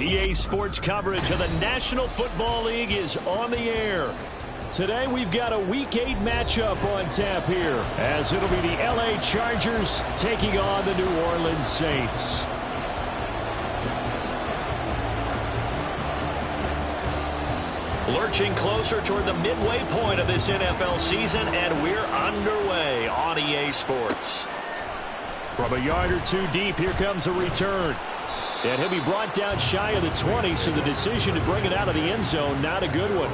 EA Sports coverage of the National Football League is on the air. Today we've got a Week 8 matchup on tap here, as it'll be the LA Chargers taking on the New Orleans Saints. Lurching closer toward the midway point of this NFL season, and we're underway on EA Sports. From a yard or two deep, here comes a return. And he'll be brought down shy of the 20, so the decision to bring it out of the end zone, not a good one.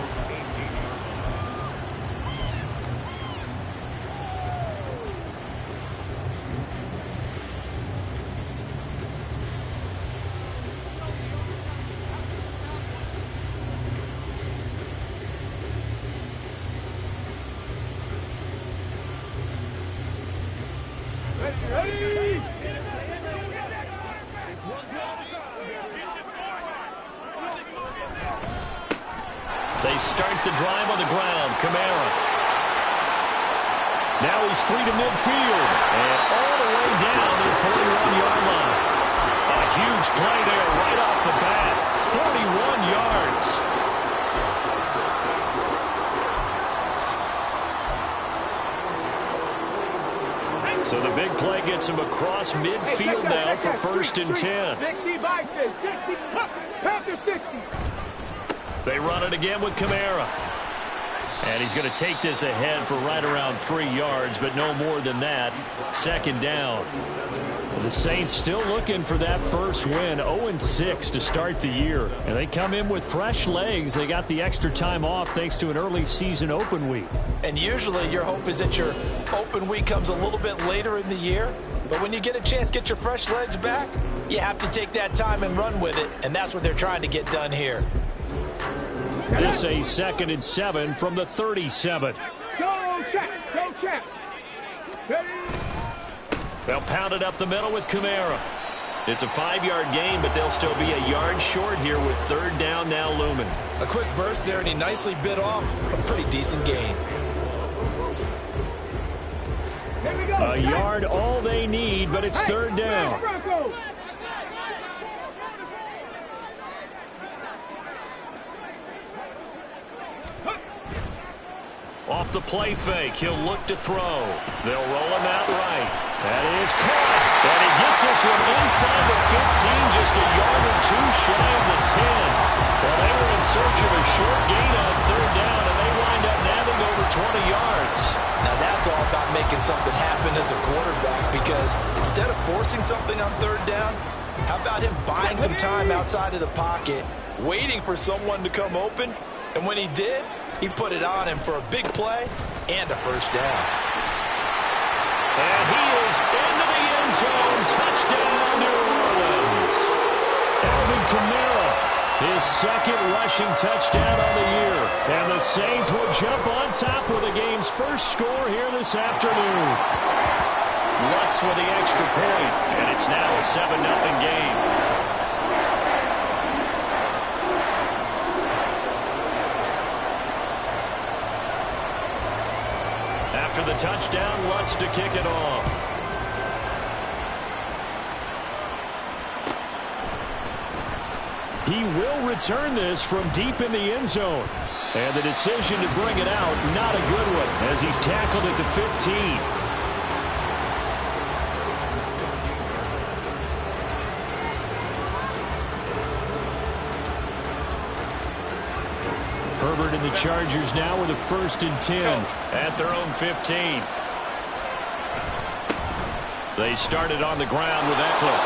They start the drive on the ground. Kamara. Now he's free to midfield. And all the way down to the 41-yard line. A huge play there right off the bat. 41 yards. So the big play gets him across midfield now for 1st and 10. 60 by 60. They run it again with Kamara. And he's going to take this ahead for right around 3 yards, but no more than that. 2nd down. The Saints still looking for that first win. 0-6 to start the year. And they come in with fresh legs. They got the extra time off thanks to an early season open week. And usually your hope is that your open week comes a little bit later in the year. But when you get a chance to get your fresh legs back, you have to take that time and run with it. And that's what they're trying to get done here. This a 2nd and 7 from the 37. Go check. They'll pound it up the middle with Kamara. It's a 5-yard gain, but they'll still be a yard short here with 3rd down now looming. A quick burst there, and he nicely bit off a pretty decent gain. A yard all they need, but it's 3rd down. Off the play fake, he'll look to throw. They'll roll him out right. That is caught. And he gets this one inside the 15, just a yard or two shy of the 10. Well, they were in search of a short gain on 3rd down, and they wind up nabbing over 20 yards. Now that's all about making something happen as a quarterback, because instead of forcing something on 3rd down, how about him buying some time outside of the pocket, waiting for someone to come open, and when he did, he put it on him for a big play and a 1st down. And he is into the end zone. Touchdown, New Orleans. Alvin Kamara, his 2nd rushing touchdown on the year. And the Saints will jump on top with the game's first score here this afternoon. Lux with the extra point, and it's now a 7-0 game. After the touchdown, Lutz to kick it off. He will return this from deep in the end zone. And the decision to bring it out, not a good one, as he's tackled at the 15. Herbert and the Chargers now with a 1st and 10 at their own 15. They started on the ground with Eckler.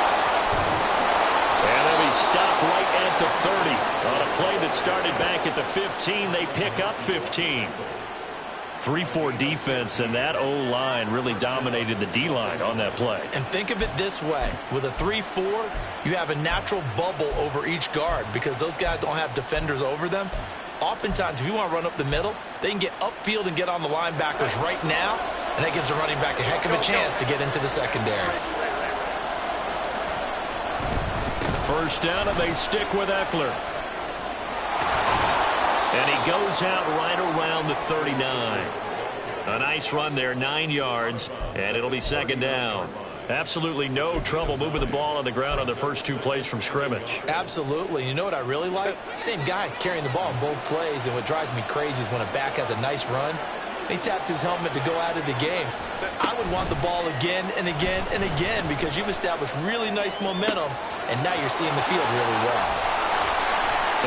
And they'll be stopped right at the 30. On a play that started back at the 15, they pick up 15. 3-4 defense, and that O-line really dominated the D-line on that play. And think of it this way. With a 3-4, you have a natural bubble over each guard because those guys don't have defenders over them. Oftentimes, if you want to run up the middle, they can get upfield and get on the linebackers right now, and that gives the running back a heck of a chance to get into the secondary. 1st down, and they stick with Eckler. And he goes out right around the 39. A nice run there, 9 yards, and it'll be 2nd down. Absolutely no trouble moving the ball on the ground on the first 2 plays from scrimmage. Absolutely. You know what I really like? Same guy carrying the ball in both plays, and what drives me crazy is when a back has a nice run, he taps his helmet to go out of the game. I would want the ball again and again and again because you've established really nice momentum, and now you're seeing the field really well.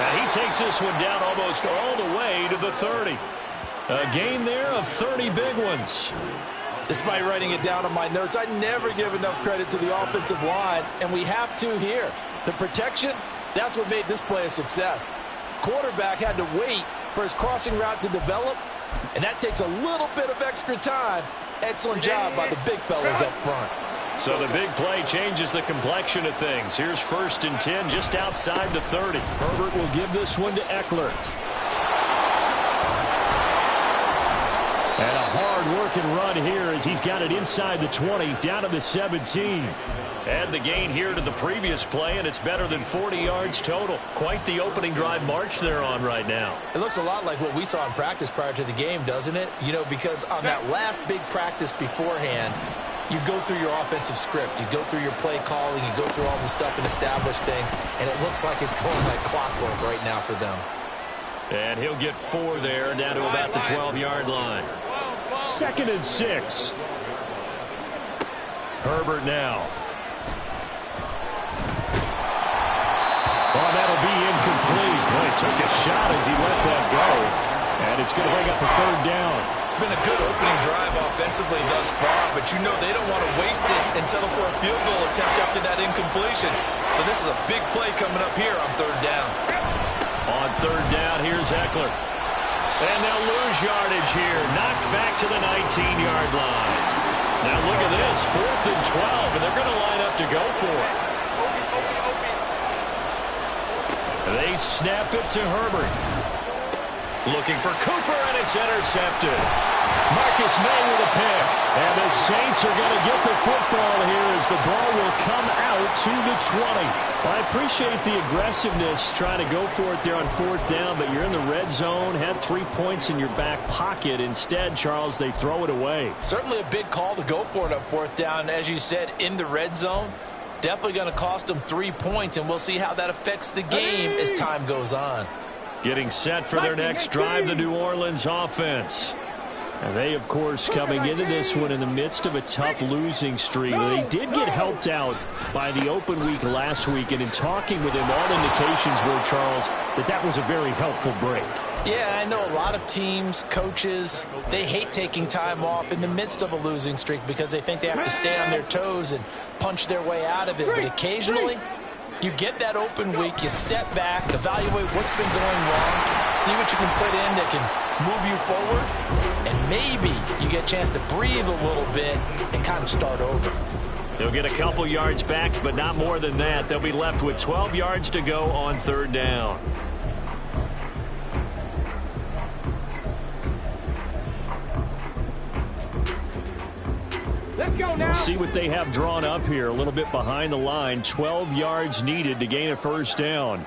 And he takes this one down almost all the way to the 30. A gain there of 30 big ones. Despite writing it down on my notes, I never give enough credit to the offensive line, and we have to here. The protection, that's what made this play a success. Quarterback had to wait for his crossing route to develop, and that takes a little bit of extra time. Excellent job by the big fellas up front. So the big play changes the complexion of things. Here's 1st and 10 just outside the 30. Herbert will give this one to Eckler. And a hard-working run here as he's got it inside the 20, down to the 17. Add the gain here to the previous play, and it's better than 40 yards total. Quite the opening drive march they're on right now. It looks a lot like what we saw in practice prior to the game, doesn't it? You know, because on that last big practice beforehand, you go through your offensive script. You go through your play calling. You go through all the stuff and establish things, and it looks like it's going like clockwork right now for them. And he'll get 4 there, down to about the 12-yard line. 2nd and 6. Herbert now. Oh, that'll be incomplete. Well, he took a shot as he let that go. And it's going to bring up a 3rd down. It's been a good opening drive offensively thus far, but you know they don't want to waste it and settle for a field goal attempt after that incompletion. So this is a big play coming up here on 3rd down. On 3rd down, here's Eckler. And they'll lose yardage here. Knocked back to the 19-yard line. Now look at this. 4th and 12, and they're going to line up to go for it. They snap it to Herbert. Looking for Cooper, and it's intercepted. Marcus May with a pick. And the Saints are going to get the football here as the ball will come out to the 20. Well, I appreciate the aggressiveness trying to go for it there on 4th down, but you're in the red zone, had 3 points in your back pocket. Instead, Charles, they throw it away. Certainly a big call to go for it on 4th down. As you said, in the red zone, definitely going to cost them 3 points, and we'll see how that affects the game as time goes on. Getting set for their next drive, the New Orleans offense. And they, of course, coming into this one in the midst of a tough losing streak. They did get helped out by the open week last week, and in talking with him, all indications were, Charles, that was a very helpful break. Yeah, I know a lot of teams, coaches, they hate taking time off in the midst of a losing streak because they think they have to stay on their toes and punch their way out of it. But occasionally, you get that open week, you step back, evaluate what's been going wrong, see what you can put in that can move you forward, and maybe you get a chance to breathe a little bit and kind of start over. They'll get a couple yards back, but not more than that. They'll be left with 12 yards to go on 3rd down. Let's go now. We'll see what they have drawn up here. A little bit behind the line. 12 yards needed to gain a 1st down.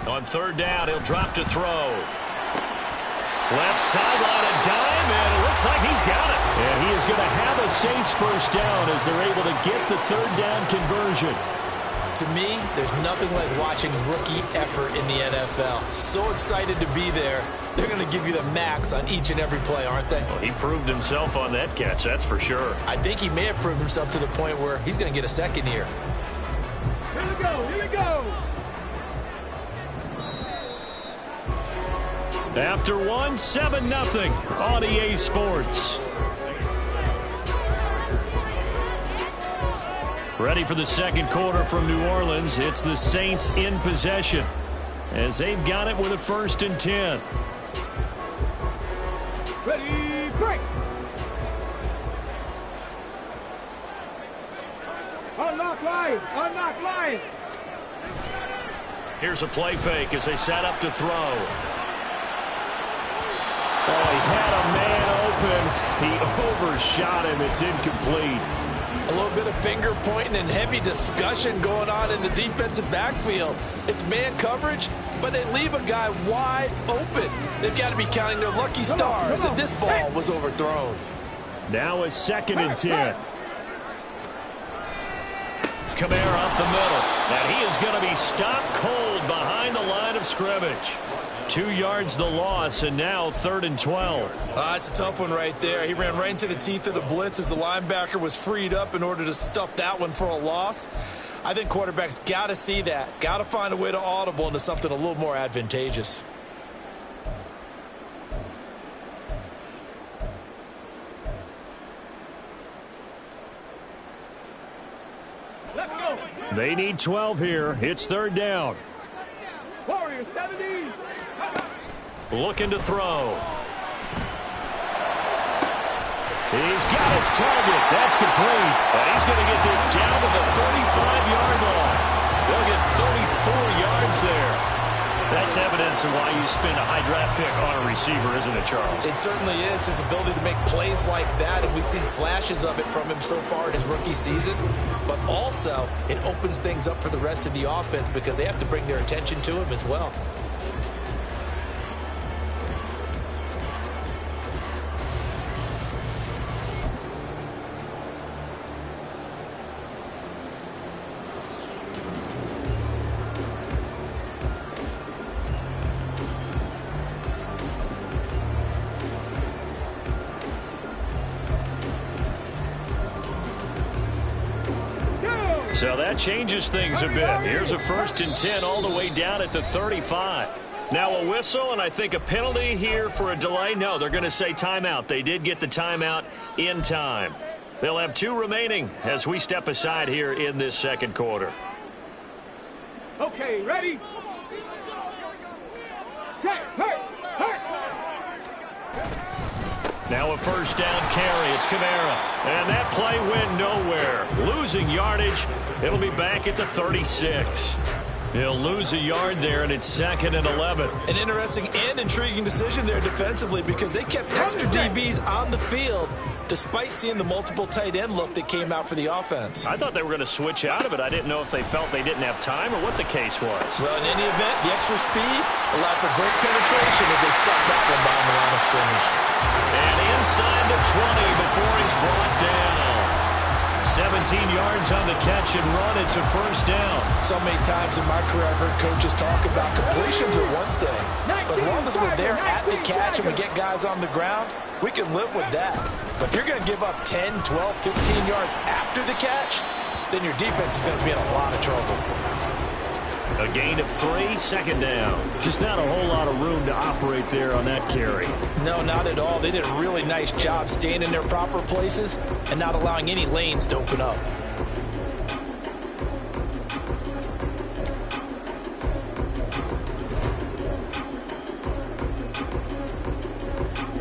On 3rd down, he'll drop to throw. Left sideline, a dime, and it looks like he's got it. And he is going to have a Saints 1st down as they're able to get the 3rd down conversion. To me, there's nothing like watching rookie effort in the NFL. So excited to be there. They're going to give you the max on each and every play, aren't they? Well, he proved himself on that catch, that's for sure. I think he may have proved himself to the point where he's going to get a second here. Here we go. Here we go. After one, 7-0 on EA Sports. Ready for the 2nd quarter from New Orleans. It's the Saints in possession as they've got it with a 1st and 10. Ready, break. Unlock line. Unlock line. Here's a play fake as they set up to throw. Oh, he had a man open. He overshot him. It's incomplete. A little bit of finger pointing and heavy discussion going on in the defensive backfield. It's man coverage, but they leave a guy wide open. They've got to be counting their lucky stars that this ball was overthrown. Now a 2nd and 10. Kamara up the middle, and he is going to be stopped cold behind the line of scrimmage. 2 yards the loss, and now 3rd and 12. It's a tough one right there. He ran right into the teeth of the blitz as the linebacker was freed up in order to stuff that one for a loss. I think quarterbacks got to see that, got to find a way to audible into something a little more advantageous. They need 12 here. It's 3rd down. Warriors 70. Looking to throw. He's got his target. That's complete. And he's going to get this down to the 35-yard line. They'll get 34 yards there. That's evidence of why you spend a high draft pick on a receiver, isn't it, Charles? It certainly is. His ability to make plays like that, and we've seen flashes of it from him so far in his rookie season. But also, it opens things up for the rest of the offense because they have to bring their attention to him as well. So that changes things a bit. Here's a 1st and 10 all the way down at the 35. Now a whistle, and I think a penalty here for a delay. No, they're going to say timeout. They did get the timeout in time. They'll have 2 remaining as we step aside here in this 2nd quarter. Okay, ready? Check, hurt. Now a 1st down carry. It's Kamara. And that play went nowhere. Losing yardage. It'll be back at the 36. He'll lose a yard there, and it's 2nd and 11. An interesting and intriguing decision there defensively because they kept extra DBs on the field despite seeing the multiple tight end look that came out for the offense. I thought they were going to switch out of it. I didn't know if they felt they didn't have time or what the case was. Well, in any event, the extra speed allowed for great penetration as they stuck that one behind the line of scrimmage. And inside the 20 before he's brought down. 17 yards on the catch and run. It's a 1st down. So many times in my career I've heard coaches talk about completions are one thing. But as long as we're there at the catch and we get guys on the ground, we can live with that. But if you're going to give up 10, 12, 15 yards after the catch, then your defense is going to be in a lot of trouble. A gain of 3, 2nd down. Just not a whole lot of room to operate there on that carry. No, not at all. They did a really nice job staying in their proper places and not allowing any lanes to open up.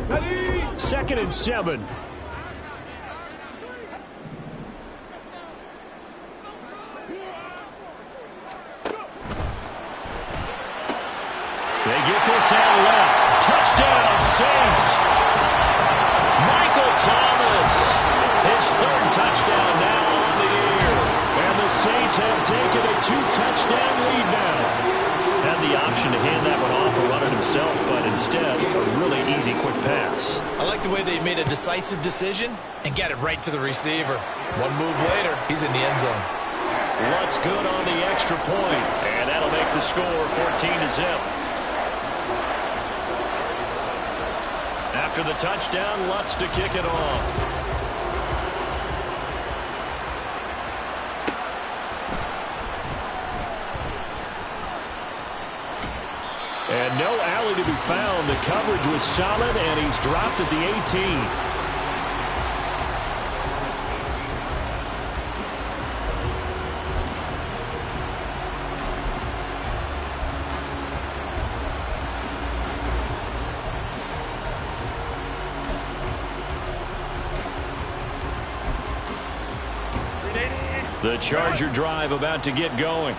Ready? 2nd and 7. They get this out left. Touchdown, Saints. Michael Thomas. His 3rd touchdown now on the year. And the Saints have taken a 2-touchdown lead now. Had the option to hand that one off or run it himself, but instead, a really easy quick pass. I like the way they made a decisive decision and got it right to the receiver. One move later, he's in the end zone. Lutz good on the extra point, and that'll make the score 14-0. After the touchdown, Lutz to kick it off. And no alley to be found. The coverage was solid, and he's dropped at the 18. The Charger drive about to get going.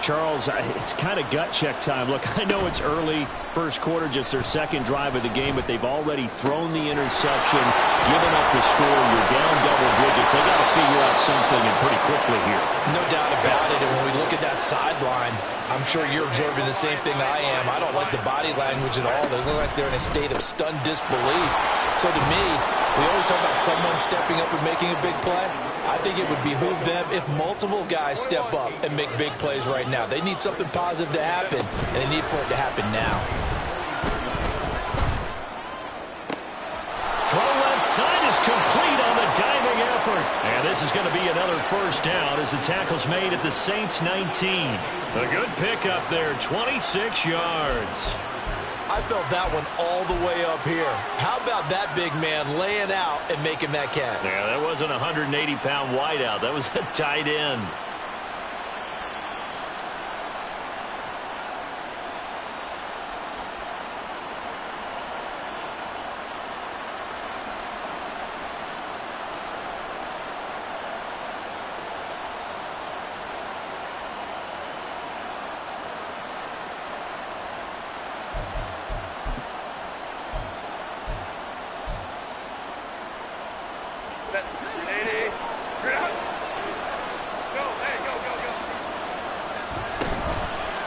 Charles, it's kind of gut check time. Look, I know it's early, first quarter, just their second drive of the game, but they've already thrown the interception, given up the score. You're down double digits. They got to figure out something and pretty quickly here. No doubt about it. And when we look at that sideline, I'm sure you're observing the same thing I am. I don't like the body language at all. They look like they're in a state of stunned disbelief. So to me, we always talk about someone stepping up and making a big play. I think it would behoove them if multiple guys step up and make big plays right now. They need something positive to happen, and they need for it to happen now. Throw left side is complete on the diving effort. And this is going to be another first down as the tackle's made at the Saints 19. A good pickup there, 26 yards. I felt that one all the way up here. How about that big man laying out and making that catch? Yeah, that wasn't a 180-pound wideout. That was a tight end.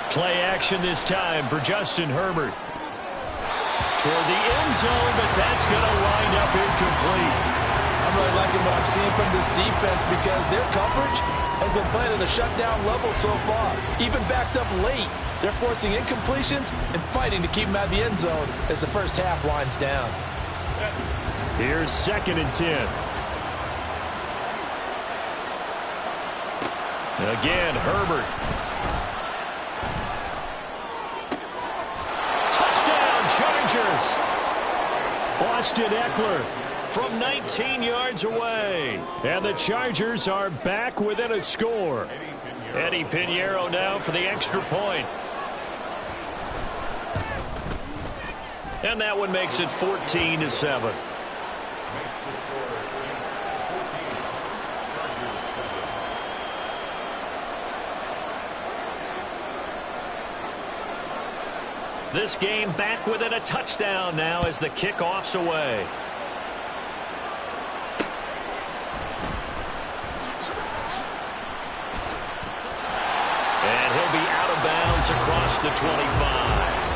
Play action this time for Justin Herbert. Toward the end zone, but that's going to wind up incomplete. I'm really liking what I'm seeing from this defense because their coverage has been playing at a shutdown level so far. Even backed up late, they're forcing incompletions and fighting to keep them out of the end zone as the first half winds down. Here's 2nd and 10. Again, Herbert. Chargers. Austin Eckler from 19 yards away. And the Chargers are back within a score. Eddie Pinheiro now for the extra point. And that one makes it 14-7. This game back within a touchdown now as the kickoff's away. And he'll be out of bounds across the 25.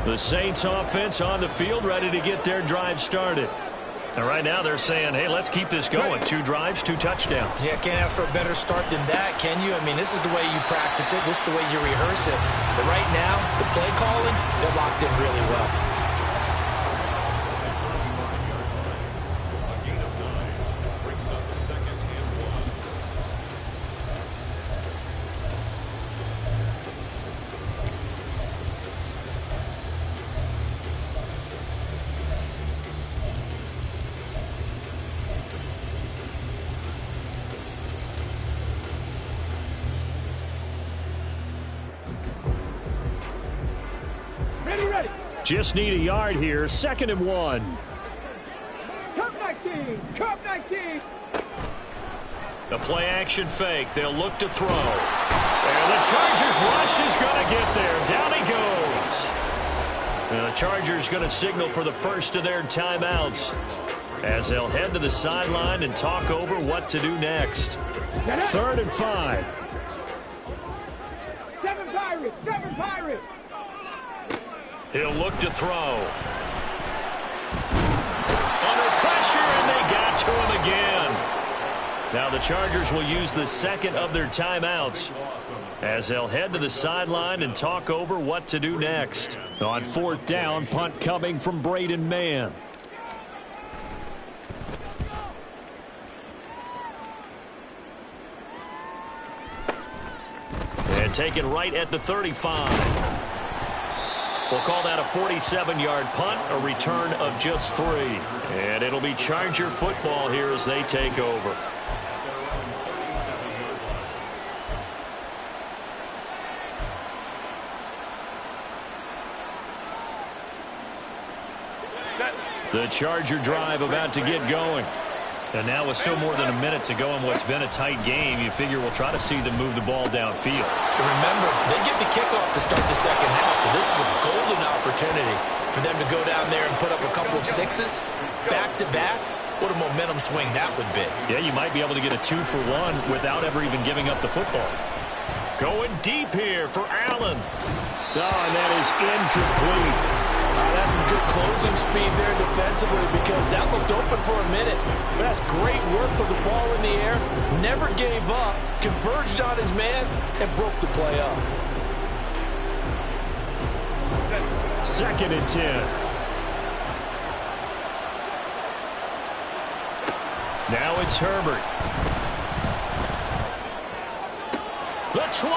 The Saints offense on the field ready to get their drive started. And right now they're saying, hey, let's keep this going. 2 drives, 2 touchdowns. Yeah, can't ask for a better start than that, can you? I mean, this is the way you practice it. This is the way you rehearse it. But right now, the play calling, they're locked in really well. Just need a yard here. 2nd and 1. Cup 19! Cup 19! The play action fake. They'll look to throw. And the Chargers rush is going to get there. Down he goes. And the Chargers going to signal for the first of their timeouts as they'll head to the sideline and talk over what to do next. 3rd and 5. 7 Pirates! 7 Pirates! He'll look to throw. Under pressure, and they got to him again. Now the Chargers will use the second of their timeouts as they'll head to the sideline and talk over what to do next. On 4th down, punt coming from Braden Mann. And taken right at the 35. We'll call that a 47-yard punt, a return of just 3. And it'll be Charger football here as they take over. The Charger drive about to get going. And now with still more than a minute to go in what's been a tight game, you figure we'll try to see them move the ball downfield. And remember, they get the kickoff to start the second half, so this is a golden opportunity for them to go down there and put up a couple of sixes back-to-back. What a momentum swing that would be. Yeah, you might be able to get a 2-for-1 without ever even giving up the football. Going deep here for Allen. Oh, and that is incomplete. That's some good closing speed there defensively because that looked open for a minute. But that's great work with the ball in the air. Never gave up, converged on his man, and broke the play up. 2nd and 10. Now it's Herbert. The 20.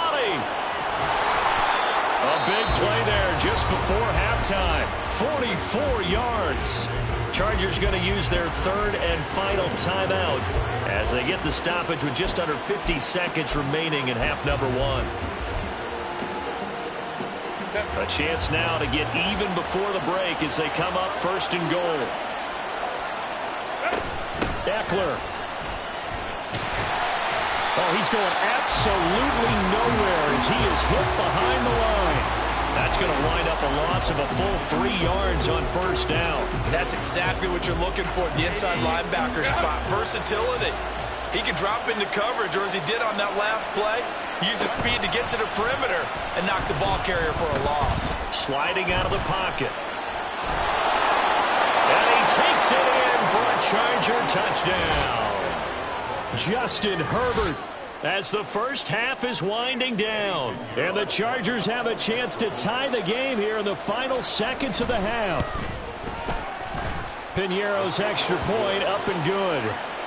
A big play there just before halftime. 44 yards. Chargers going to use their 3rd and final timeout as they get the stoppage with just under 50 seconds remaining in half number 1. A chance now to get even before the break as they come up 1st and goal. Eckler. Oh, he's going absolutely nowhere as he is hit behind the line. That's going to wind up a loss of a full 3 yards on 1st down. That's exactly what you're looking for at the inside linebacker spot. Versatility. He can drop into coverage, or as he did on that last play, use his speed to get to the perimeter and knock the ball carrier for a loss. Sliding out of the pocket. And he takes it in for a Charger touchdown. Justin Herbert, as the first half is winding down. And the Chargers have a chance to tie the game here in the final seconds of the half. Piñeiro's extra point up and good.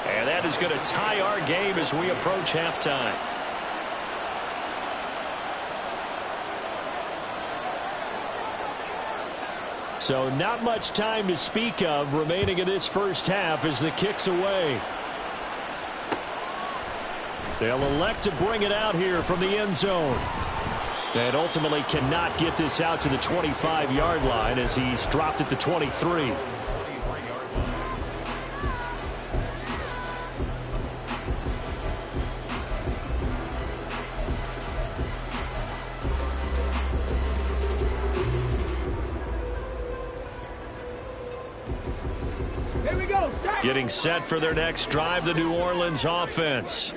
And that is going to tie our game as we approach halftime. So not much time to speak of remaining in this first half as the kick's away. They'll elect to bring it out here from the end zone. And ultimately cannot get this out to the 25-yard line as he's dropped it to 23. Here we go. Getting set for their next drive, the New Orleans offense.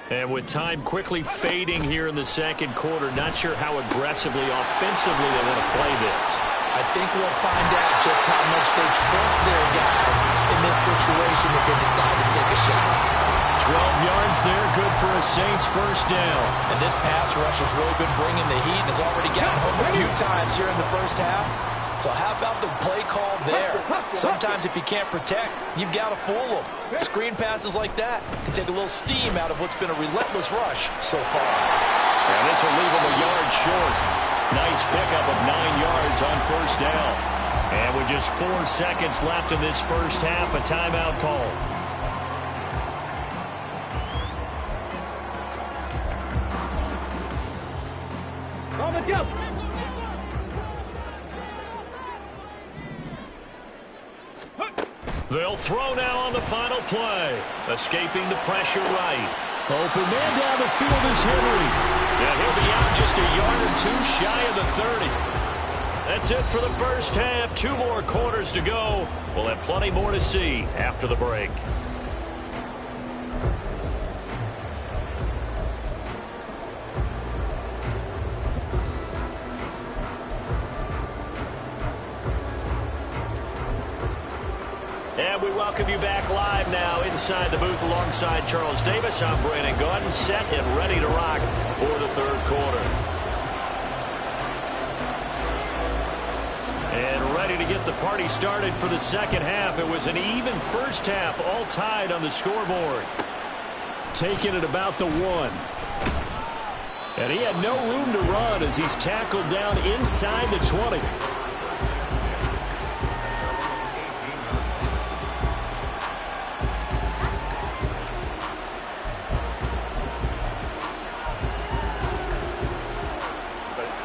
And with time quickly fading here in the second quarter, not sure how aggressively, offensively they want to play this. I think we'll find out just how much they trust their guys in this situation if they decide to take a shot. 12 yards there, good for a Saints first down. And this pass rush has really been bringing the heat and has already gotten home a few times here in the first half. So how about the play call there? Sometimes if you can't protect, you've got to fool them. Screen passes like that can take a little steam out of what's been a relentless rush so far. And this will leave them a yard short. Nice pickup of 9 yards on first down. And with just 4 seconds left in this first half, a timeout call. On the jump. They'll throw now on the final play. Escaping the pressure right. Open man down the field is Henry. And he'll be out just a yard or 2 shy of the 30. That's it for the first half. 2 more quarters to go. We'll have plenty more to see after the break. And we welcome you back live now inside the booth alongside Charles Davis. I'm Brandon Gaudin, set and ready to rock for the third quarter. And ready to get the party started for the second half. It was an even first half, all tied on the scoreboard. Taking it about the 1. And he had no room to run as he's tackled down inside the 20.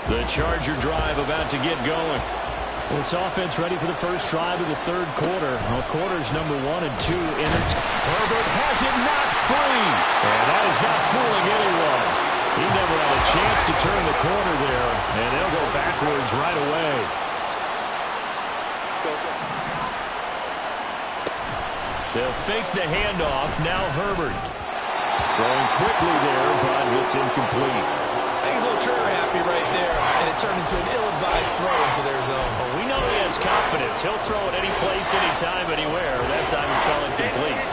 The Charger drive about to get going. This offense ready for the first drive of the third quarter. Well, quarters number 1 and 2 in it. Herbert has it knocked free. And that is not fooling anyone. He never had a chance to turn the corner there. And they'll go backwards right away. They'll fake the handoff. Now Herbert. Throwing quickly there, but it's incomplete. He's a little trigger happy right there, and it turned into an ill-advised throw into their zone. Well, we know he has confidence. He'll throw it any place, anytime, anywhere. That time it fell incomplete.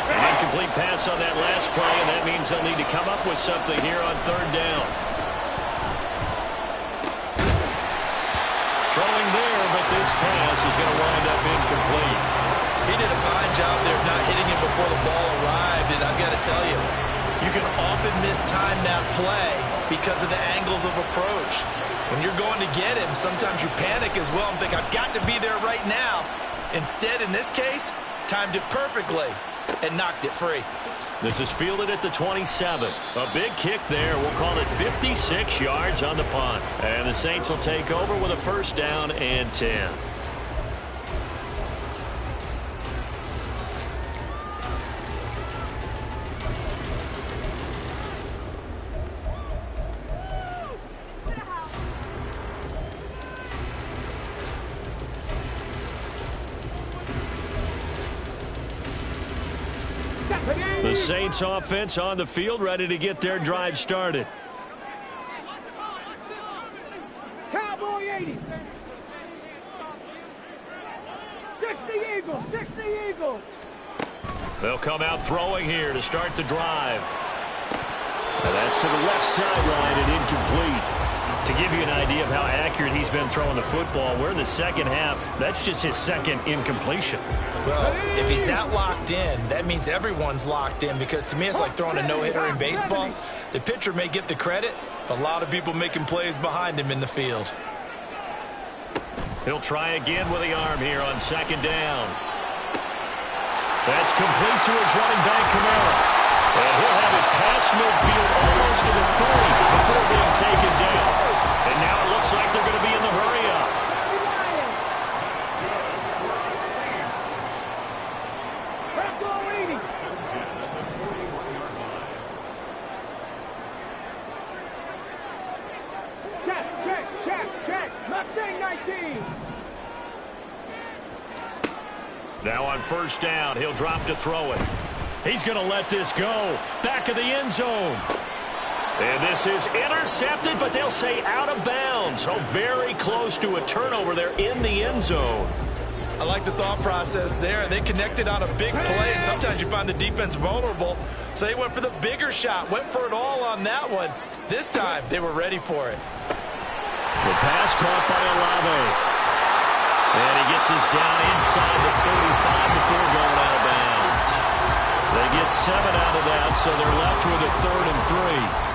An incomplete pass on that last play, and that means they'll need to come up with something here on third down. Throwing there, but this pass is going to wind up incomplete. He did a fine job there of not hitting him before the ball arrived, and I've got to tell you, you can often mistime that play because of the angles of approach. When you're going to get him, sometimes you panic as well and think, I've got to be there right now. Instead, in this case, timed it perfectly and knocked it free. This is fielded at the 27. A big kick there. We'll call it 56 yards on the punt. And the Saints will take over with a first down and 10. The Saints offense on the field, ready to get their drive started. Cowboy 80. 60 Eagles, 60 Eagles. They'll come out throwing here to start the drive. And that's to the left sideline and incomplete. To give you an idea of how accurate he's been throwing the football, we're in the second half. That's just his second incompletion. Well, if he's not locked in, that means everyone's locked in, because to me it's like throwing a no-hitter in baseball. The pitcher may get the credit, but a lot of people making plays behind him in the field. He'll try again with the arm here on second down. That's complete to his running back, Kamara. And he'll have it past midfield almost to the 30 before being taken down. And now it looks like they're going to be in the hurry-up. Check. Mustang 19. Now on first down, he'll drop to throw it. He's going to let this go. Back of the end zone. And this is intercepted, but they'll say out of bounds. So very close to a turnover there in the end zone. I like the thought process there. They connected on a big play, and sometimes you find the defense vulnerable. So they went for the bigger shot, went for it all on that one. This time, they were ready for it. The pass caught by Olave. And he gets us down inside the 35 before going out of bounds. They get 7 out of that, so they're left with a 3rd and 3.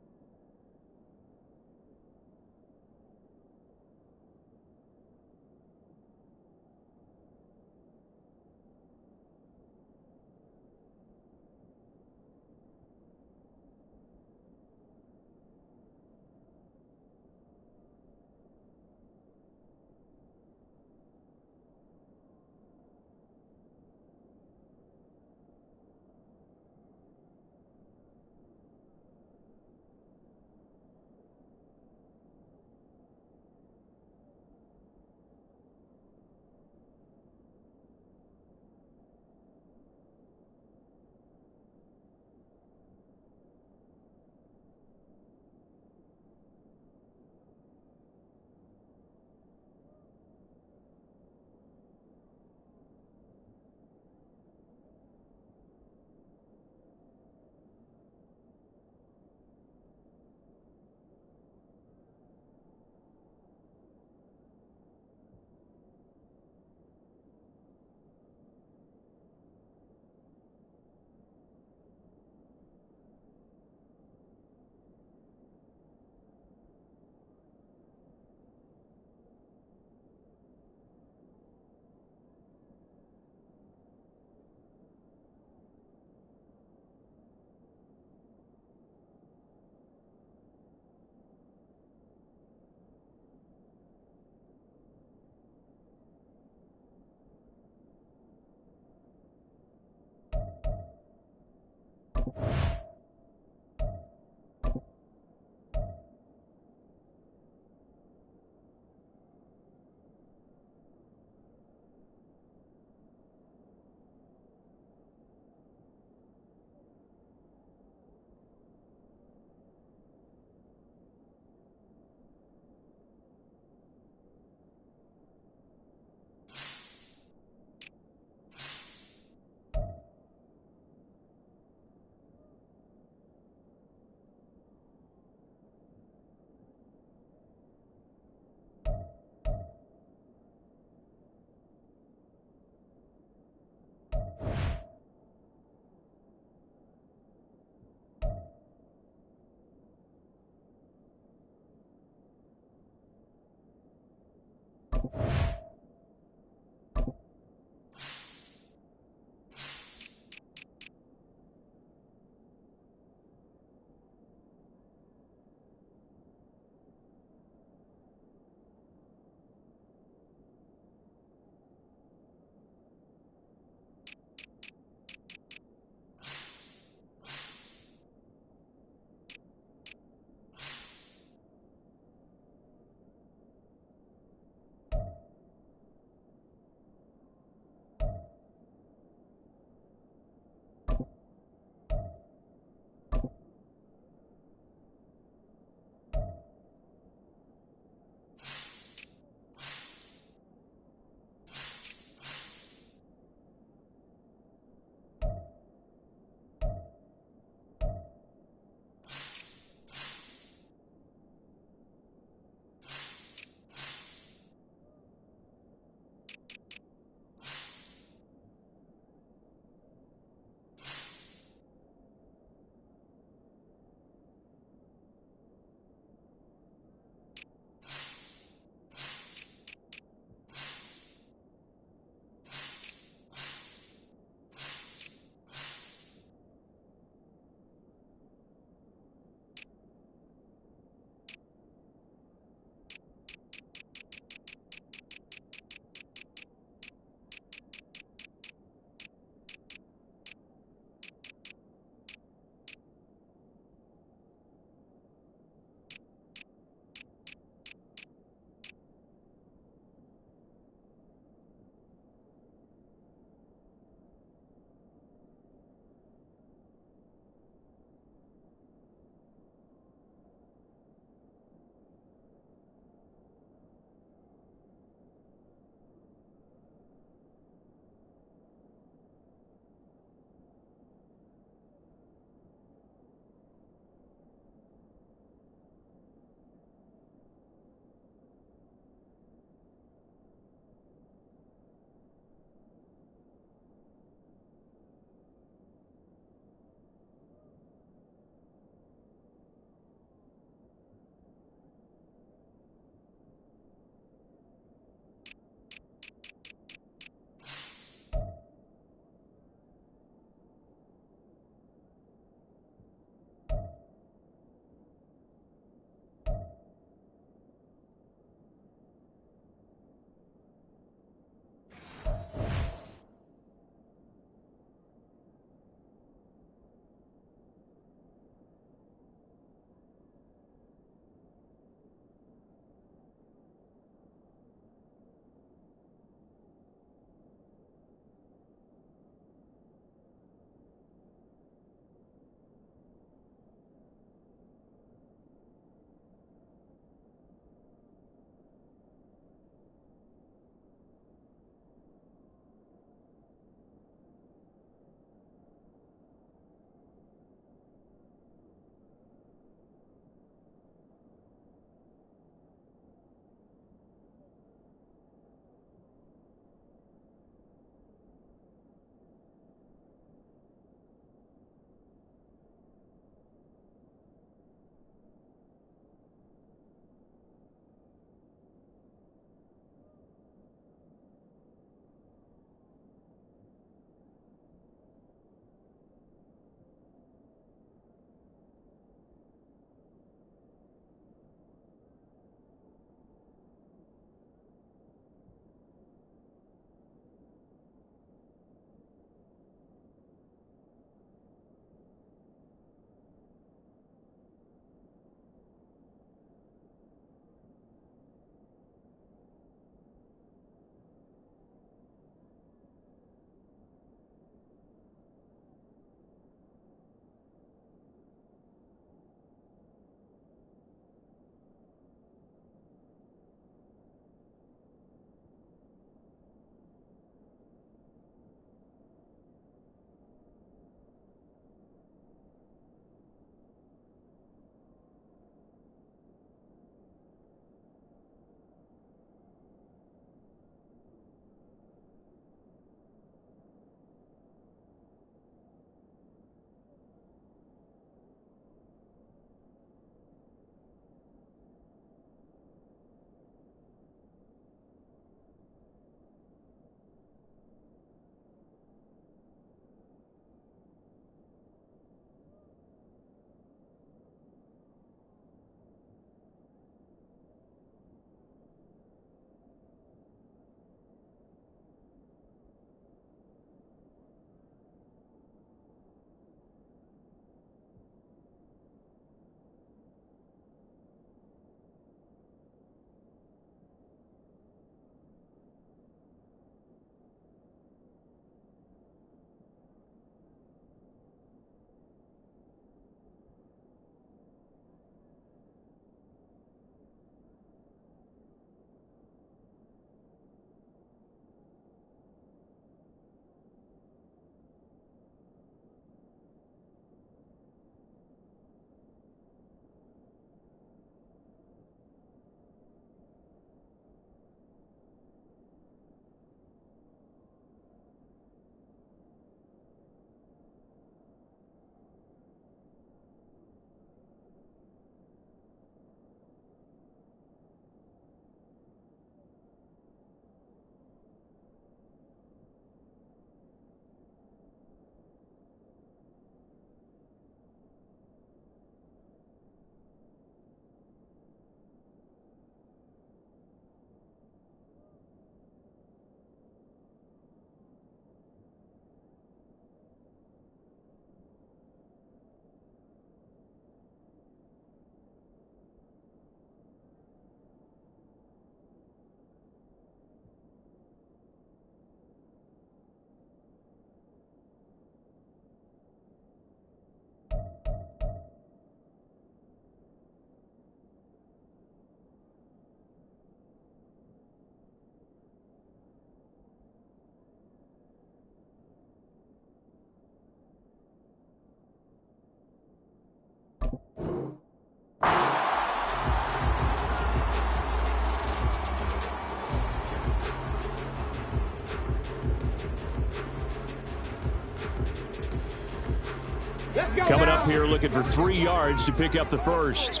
Coming up here looking for 3 yards to pick up the first.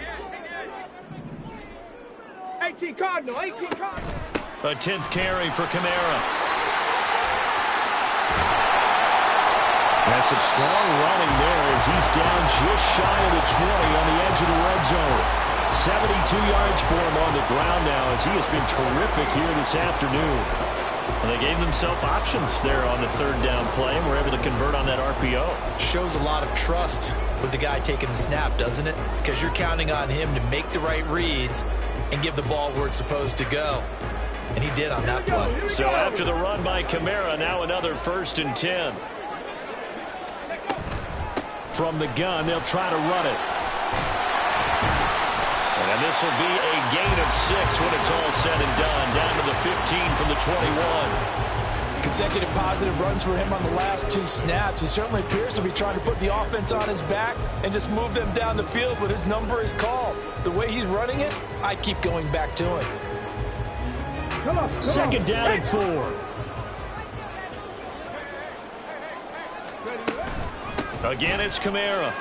18 Cardinal, 18 Cardinal. A 10th carry for Kamara. That's some strong running there as he's down just shy of the 20 on the edge of the red zone. 72 yards for him on the ground now as he has been terrific here this afternoon. And they gave themselves options there on the third down play and were able to convert on that RPO. Shows a lot of trust with the guy taking the snap, doesn't it? Because you're counting on him to make the right reads and give the ball where it's supposed to go. And he did on that play. So after the run by Kamara, now another 1st and 10. From the gun, they'll try to run it. And this will be a gain of 6 when it's all said and done. Down to the 15 from the 21. Consecutive positive runs for him on the last 2 snaps. He certainly appears to be trying to put the offense on his back and just move them down the field, but his number is called. The way he's running it, I keep going back to him. Come on. 2nd down and 4. Again, it's Kamara.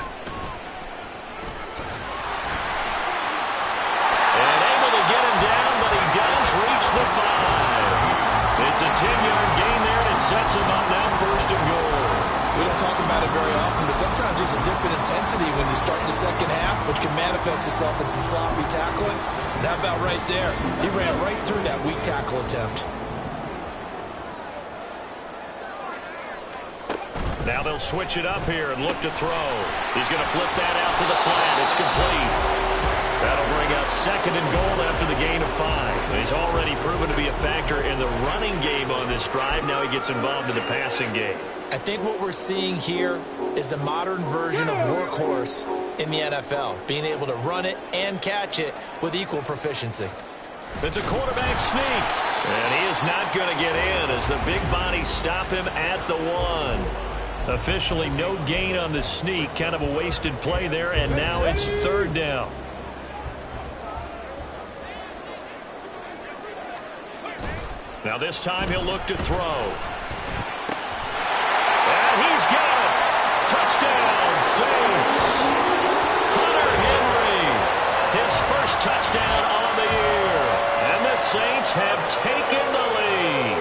And able to get him down, but he does reach the 5. It's a 10-yard gain there, and it sets him up now 1st and goal. We don't talk about it very often, but sometimes there's a dip in intensity when you start the second half, which can manifest itself in some sloppy tackling. And how about right there? He ran right through that weak tackle attempt. Now they'll switch it up here and look to throw. He's going to flip that out to the flat. It's complete. That'll bring up 2nd and goal after the gain of 5. He's already proven to be a factor in the running game on this drive. Now he gets involved in the passing game. I think what we're seeing here is the modern version of workhorse in the NFL, being able to run it and catch it with equal proficiency. It's a quarterback sneak, and he is not going to get in as the big bodies stop him at the 1. Officially no gain on the sneak, kind of a wasted play there, and now it's 3rd down. Now this time he'll look to throw. And he's got it. Touchdown, Saints. Hunter Henry, his first touchdown on the year. And the Saints have taken the lead.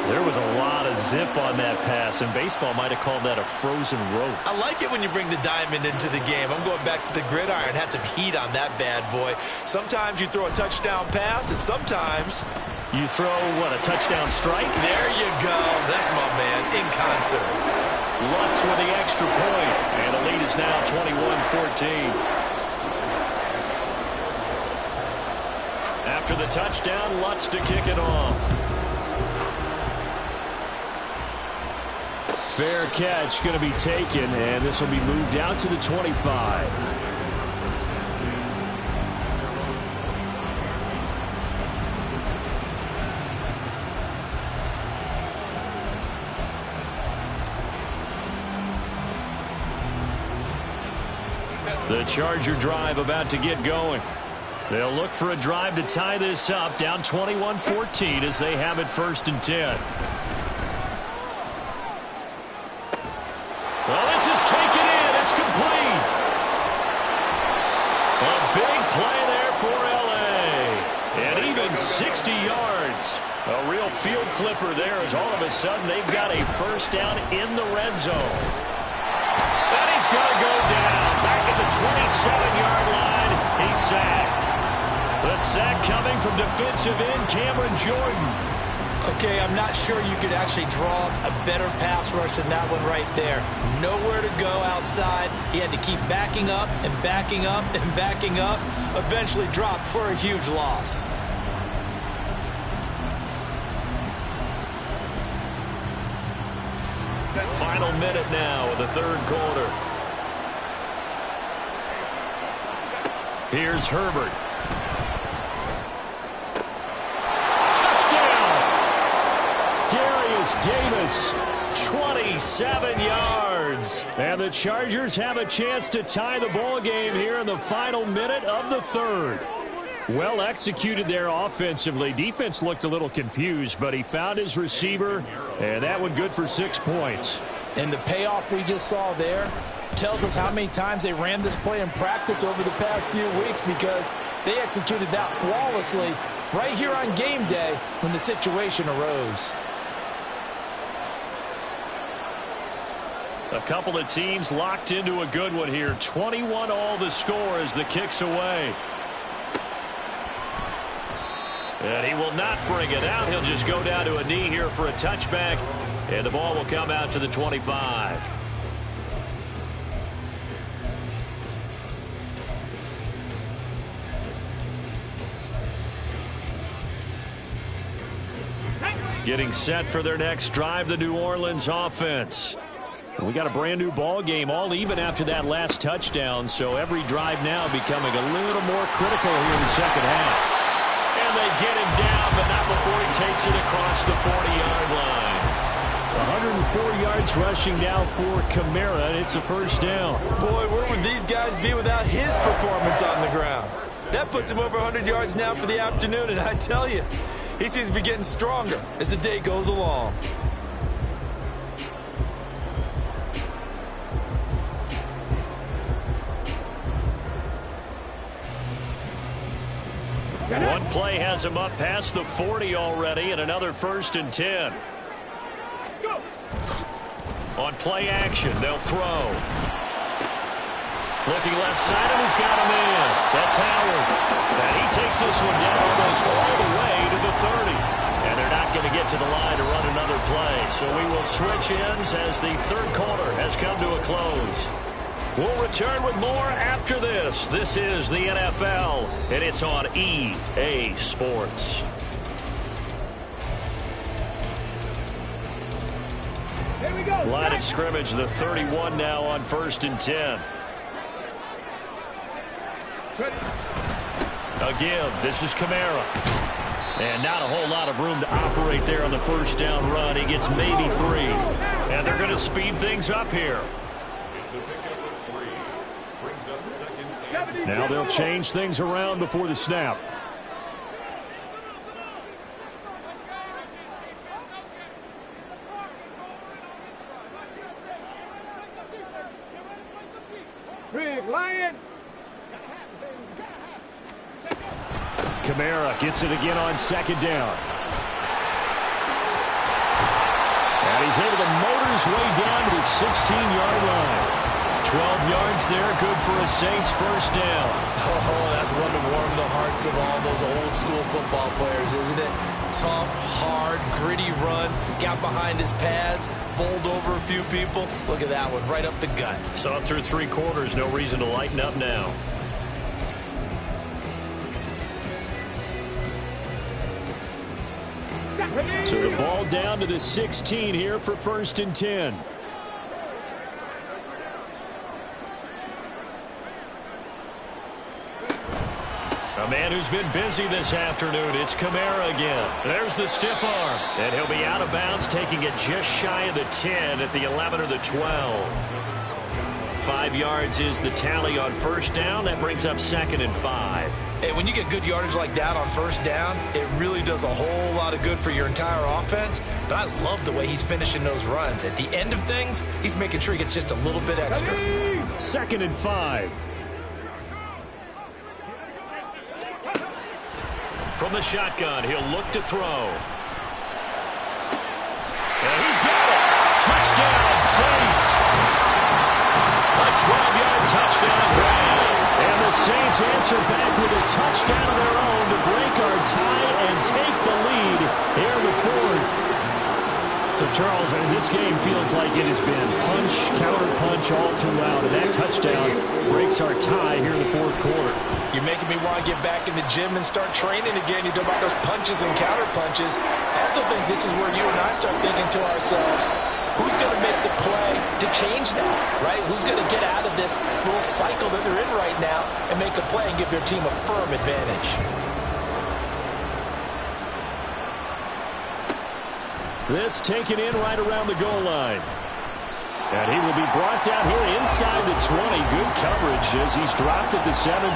There was a lot of zip on that pass, and baseball might have called that a frozen rope. I like it when you bring the diamond into the game. I'm going back to the gridiron. Had some heat on that bad boy. Sometimes you throw a touchdown pass, and sometimes you throw, what, a touchdown strike? There you go. That's my man, in concert. Lutz with the extra point, and the lead is now 21-14. After the touchdown, Lutz to kick it off. Fair catch going to be taken, and this will be moved out to the 25. The Charger drive about to get going. They'll look for a drive to tie this up, down 21-14 as they have it 1st and 10. Well, this is taken in. It's complete. A big play there for L.A. And even 60 yards. A real field flipper there as all of a sudden they've got a 1st down in the red zone. And he's going to go down. Back at the 27-yard line. He's sacked. The sack coming from defensive end Cameron Jordan. Okay, I'm not sure you could actually draw a better pass rush than that one right there. Nowhere to go outside. He had to keep backing up and backing up and backing up. Eventually dropped for a huge loss. Final minute now of the 3rd quarter. Here's Herbert. Davis, 27 yards. And the Chargers have a chance to tie the ball game here in the final minute of the 3rd. Well executed there offensively. Defense looked a little confused, but he found his receiver, and that one good for 6 points. And the payoff we just saw there tells us how many times they ran this play in practice over the past few weeks, because they executed that flawlessly right here on game day when the situation arose. A couple of teams locked into a good one here. 21 all the score as the kick's away. And he will not bring it out. He'll just go down to a knee here for a touchback. And the ball will come out to the 25. Getting set for their next drive, the New Orleans offense. We got a brand new ball game, all even after that last touchdown, so every drive now becoming a little more critical here in the second half. And they get him down, but not before he takes it across the 40-yard line. 104 yards rushing now for Kamara, and it's a first down. Boy, where would these guys be without his performance on the ground? That puts him over 100 yards now for the afternoon, and I tell you, he seems to be getting stronger as the day goes along. One play has him up past the 40 already, and another 1st and 10. On play action, they'll throw. Looking left side, and he's got a man. That's Howard. And he takes this one down almost all the way to the 30. And they're not going to get to the line to run another play. So we will switch ends as the third quarter has come to a close. We'll return with more after this. This is the NFL, and it's on EA Sports. Here we go. Line of scrimmage, the 31 now on 1st and 10. A give. This is Kamara. And not a whole lot of room to operate there on the first down run. He gets maybe 3. And they're going to speed things up here. Now they'll change things around before the snap. Big Lion. Kamara gets it again on 2nd down. And he's able to motor his way down to the 16-yard line. 12 yards there, good for a Saints first down. Oh, that's one to warm the hearts of all those old-school football players, isn't it? Tough, hard, gritty run, got behind his pads, bowled over a few people. Look at that one, right up the gut. So through 3 quarters, no reason to lighten up now. So the ball down to the 16 here for 1st and 10. A man who's been busy this afternoon, it's Kamara again. There's the stiff arm, and he'll be out of bounds, taking it just shy of the 10 at the 11 or the 12. 5 yards is the tally on first down. That brings up 2nd and 5. And when you get good yardage like that on first down, it really does a whole lot of good for your entire offense. But I love the way he's finishing those runs. At the end of things, he's making sure he gets just a little bit extra. 2nd and 5. From the shotgun, he'll look to throw. And he's got it. Touchdown, Saints. A 12-yard touchdown grab. And the Saints answer back with a touchdown of their own to break our tie and take the lead here in the 4th. So, Charles, this game feels like it has been punch, counter punch all throughout. And that touchdown breaks our tie here in the 4th quarter. You're making me want to get back in the gym and start training again. You talk about those punches and counter punches. I also think this is where you and I start thinking to ourselves, who's going to make the play to change that, right? Who's going to get out of this little cycle that they're in right now and make a play and give their team a firm advantage? This taken in right around the goal line. And he will be brought down here inside the 20. Good coverage as he's dropped at the 17.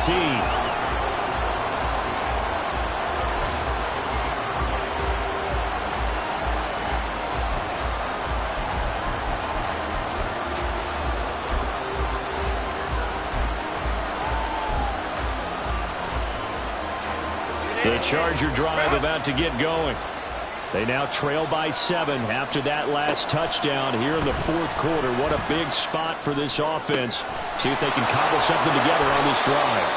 The Charger drive about to get going. They now trail by 7 after that last touchdown here in the fourth quarter. What a big spot for this offense. See if they can cobble something together on this drive.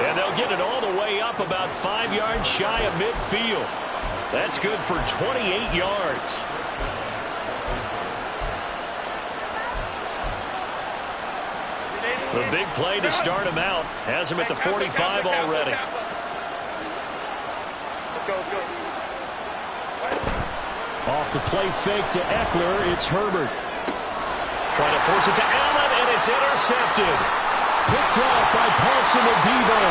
And they'll get it all the way up about 5 yards shy of midfield. That's good for 28 yards. The big play to start him out has him at the 45 already. Let's go. Off the play fake to Eckler, it's Herbert. Trying to force it to Allen, and it's intercepted. Picked up by Paulson Adebo.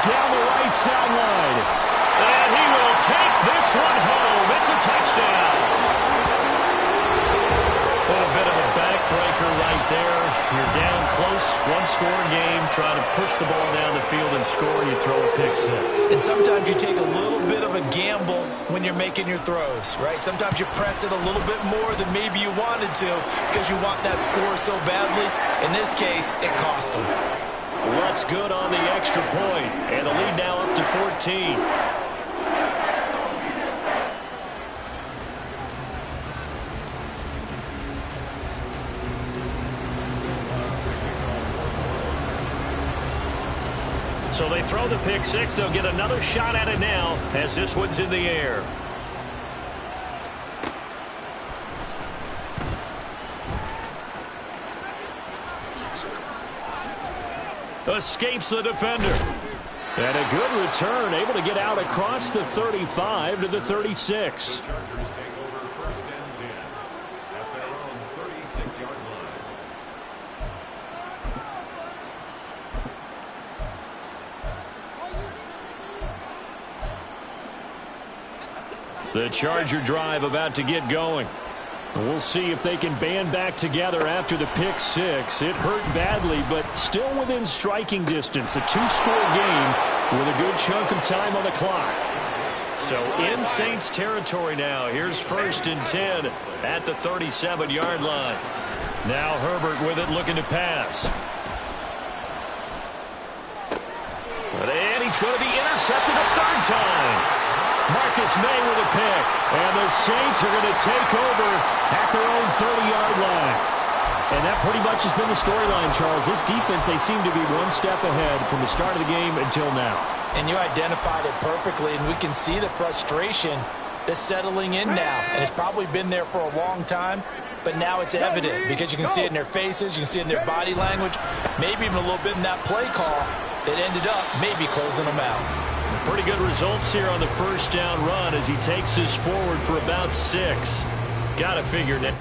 Down the right sideline. And he will take this one home. It's a touchdown. A little bit of a backbreaker right there. You're down close, one-score game, trying to push the ball down the field and score, you throw a pick six. And sometimes you take a little bit of a gamble when you're making your throws, right? Sometimes you press it a little bit more than maybe you wanted to because you want that score so badly. In this case, it cost them. What's good on the extra point, and the lead now up to 14. So they throw the pick six. They'll get another shot at it now as this one's in the air. Escapes the defender. And a good return, able to get out across the 35 to the 36. The Charger drive about to get going. We'll see if they can band back together after the pick six. It hurt badly, but still within striking distance. A two-score game with a good chunk of time on the clock. So in Saints territory now. Here's 1st and 10 at the 37-yard line. Now Herbert with it, looking to pass. And he's going to be intercepted a third time. Marcus May with a pick. And the Saints are going to take over at their own 30-yard line. And that pretty much has been the storyline, Charles. This defense, they seem to be one step ahead from the start of the game until now. And you identified it perfectly, and we can see the frustration that's settling in now. And it's probably been there for a long time, but now it's evident because you can see it in their faces, you can see it in their body language, maybe even a little bit in that play call that ended up maybe closing them out. Pretty good results here on the first down run as he takes this forward for about 6. Got to figure that.